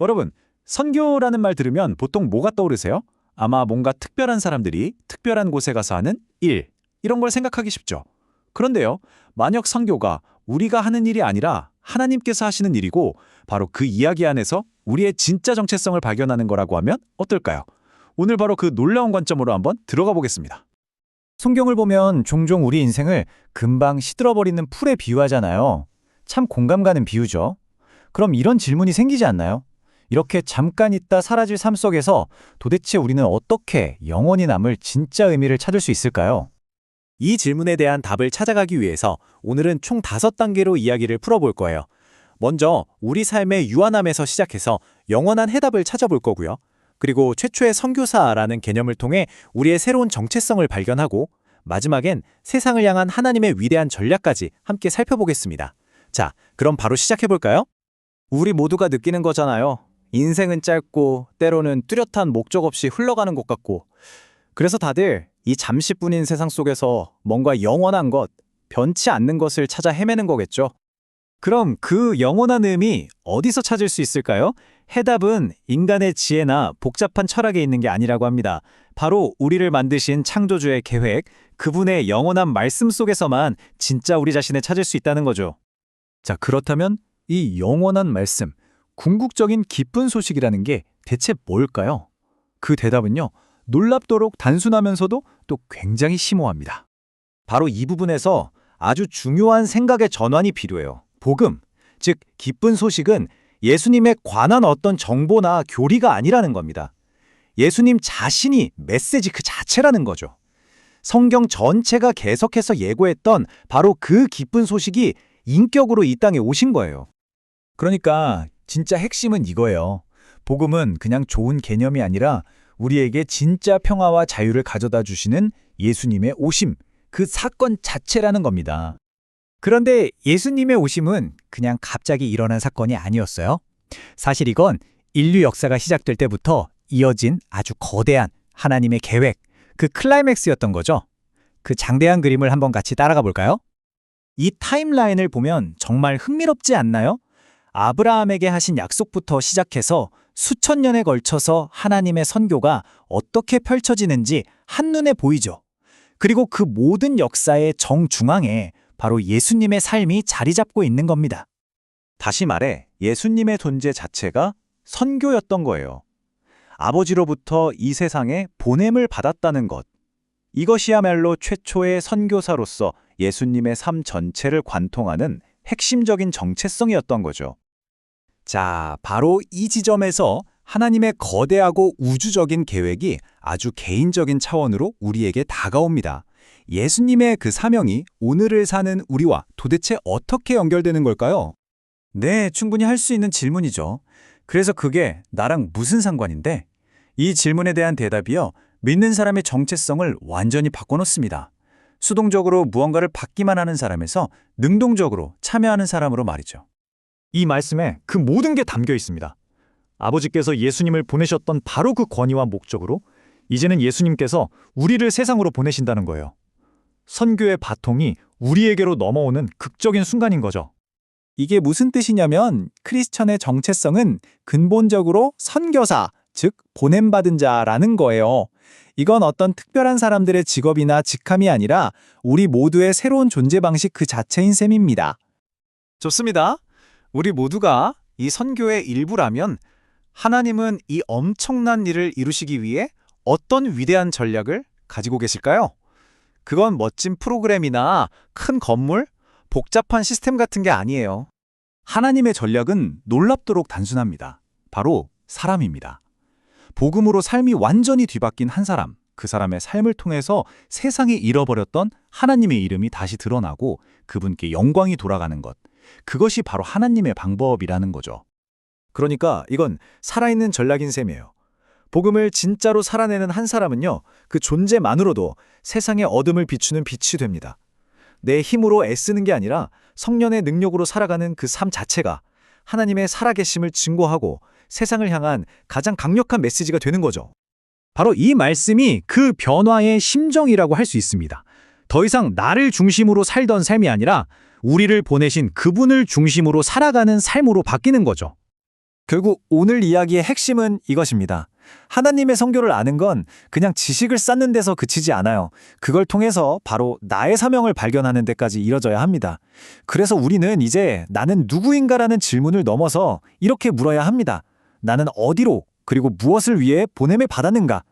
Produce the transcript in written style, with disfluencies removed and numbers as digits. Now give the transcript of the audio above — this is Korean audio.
여러분, 선교라는 말 들으면 보통 뭐가 떠오르세요? 아마 뭔가 특별한 사람들이 특별한 곳에 가서 하는 일, 이런 걸 생각하기 쉽죠. 그런데요, 만약 선교가 우리가 하는 일이 아니라 하나님께서 하시는 일이고 바로 그 이야기 안에서 우리의 진짜 정체성을 발견하는 거라고 하면 어떨까요? 오늘 바로 그 놀라운 관점으로 한번 들어가 보겠습니다. 성경을 보면 종종 우리 인생을 금방 시들어버리는 풀에 비유하잖아요. 참 공감 가는 비유죠. 그럼 이런 질문이 생기지 않나요? 이렇게 잠깐 있다 사라질 삶 속에서 도대체 우리는 어떻게 영원히 남을 진짜 의미를 찾을 수 있을까요? 이 질문에 대한 답을 찾아가기 위해서 오늘은 총 5단계로 이야기를 풀어볼 거예요. 먼저 우리 삶의 유한함에서 시작해서 영원한 해답을 찾아볼 거고요. 그리고 최초의 선교사라는 개념을 통해 우리의 새로운 정체성을 발견하고 마지막엔 세상을 향한 하나님의 위대한 전략까지 함께 살펴보겠습니다. 자, 그럼 바로 시작해볼까요? 우리 모두가 느끼는 거잖아요. 인생은 짧고 때로는 뚜렷한 목적 없이 흘러가는 것 같고, 그래서 다들 이 잠시뿐인 세상 속에서 뭔가 영원한 것, 변치 않는 것을 찾아 헤매는 거겠죠. 그럼 그 영원한 의미 어디서 찾을 수 있을까요? 해답은 인간의 지혜나 복잡한 철학에 있는 게 아니라고 합니다. 바로 우리를 만드신 창조주의 계획, 그분의 영원한 말씀 속에서만 진짜 우리 자신을 찾을 수 있다는 거죠. 자, 그렇다면 이 영원한 말씀, 궁극적인 기쁜 소식이라는 게 대체 뭘까요? 그 대답은요, 놀랍도록 단순하면서도 또 굉장히 심오합니다. 바로 이 부분에서 아주 중요한 생각의 전환이 필요해요. 복음, 즉 기쁜 소식은 예수님에 관한 어떤 정보나 교리가 아니라는 겁니다. 예수님 자신이 메시지 그 자체라는 거죠. 성경 전체가 계속해서 예고했던 바로 그 기쁜 소식이 인격으로 이 땅에 오신 거예요. 그러니까 진짜 핵심은 이거예요. 복음은 그냥 좋은 개념이 아니라 우리에게 진짜 평화와 자유를 가져다 주시는 예수님의 오심, 그 사건 자체라는 겁니다. 그런데 예수님의 오심은 그냥 갑자기 일어난 사건이 아니었어요. 사실 이건 인류 역사가 시작될 때부터 이어진 아주 거대한 하나님의 계획, 그 클라이맥스였던 거죠. 그 장대한 그림을 한번 같이 따라가 볼까요? 이 타임라인을 보면 정말 흥미롭지 않나요? 아브라함에게 하신 약속부터 시작해서 수천 년에 걸쳐서 하나님의 선교가 어떻게 펼쳐지는지 한눈에 보이죠. 그리고 그 모든 역사의 정중앙에 바로 예수님의 삶이 자리 잡고 있는 겁니다. 다시 말해 예수님의 존재 자체가 선교였던 거예요. 아버지로부터 이 세상에 보냄을 받았다는 것. 이것이야말로 최초의 선교사로서 예수님의 삶 전체를 관통하는 핵심적인 정체성이었던 거죠. 자, 바로 이 지점에서 하나님의 거대하고 우주적인 계획이 아주 개인적인 차원으로 우리에게 다가옵니다. 예수님의 그 사명이 오늘을 사는 우리와 도대체 어떻게 연결되는 걸까요? 네, 충분히 할 수 있는 질문이죠. 그래서 그게 나랑 무슨 상관인데? 이 질문에 대한 대답이요, 믿는 사람의 정체성을 완전히 바꿔놓습니다. 수동적으로 무언가를 받기만 하는 사람에서 능동적으로 참여하는 사람으로 말이죠. 이 말씀에 그 모든 게 담겨 있습니다. 아버지께서 예수님을 보내셨던 바로 그 권위와 목적으로 이제는 예수님께서 우리를 세상으로 보내신다는 거예요. 선교의 바통이 우리에게로 넘어오는 극적인 순간인 거죠. 이게 무슨 뜻이냐면 크리스천의 정체성은 근본적으로 선교사, 즉 보냄받은 자라는 거예요. 이건 어떤 특별한 사람들의 직업이나 직함이 아니라 우리 모두의 새로운 존재 방식 그 자체인 셈입니다. 좋습니다. 우리 모두가 이 선교의 일부라면 하나님은 이 엄청난 일을 이루시기 위해 어떤 위대한 전략을 가지고 계실까요? 그건 멋진 프로그램이나 큰 건물, 복잡한 시스템 같은 게 아니에요. 하나님의 전략은 놀랍도록 단순합니다. 바로 사람입니다. 복음으로 삶이 완전히 뒤바뀐 한 사람, 그 사람의 삶을 통해서 세상이 잃어버렸던 하나님의 이름이 다시 드러나고 그분께 영광이 돌아가는 것. 그것이 바로 하나님의 방법이라는 거죠. 그러니까 이건 살아있는 전략인 셈이에요. 복음을 진짜로 살아내는 한 사람은요, 그 존재만으로도 세상의 어둠을 비추는 빛이 됩니다. 내 힘으로 애쓰는 게 아니라 성령의 능력으로 살아가는 그 삶 자체가 하나님의 살아계심을 증거하고 세상을 향한 가장 강력한 메시지가 되는 거죠. 바로 이 말씀이 그 변화의 심정이라고 할 수 있습니다. 더 이상 나를 중심으로 살던 삶이 아니라 우리를 보내신 그분을 중심으로 살아가는 삶으로 바뀌는 거죠. 결국 오늘 이야기의 핵심은 이것입니다. 하나님의 성교를 아는 건 그냥 지식을 쌓는 데서 그치지 않아요. 그걸 통해서 바로 나의 사명을 발견하는 데까지 이뤄져야 합니다. 그래서 우리는 이제 나는 누구인가라는 질문을 넘어서 이렇게 물어야 합니다. 나는 어디로 그리고 무엇을 위해 보냄을 받았는가?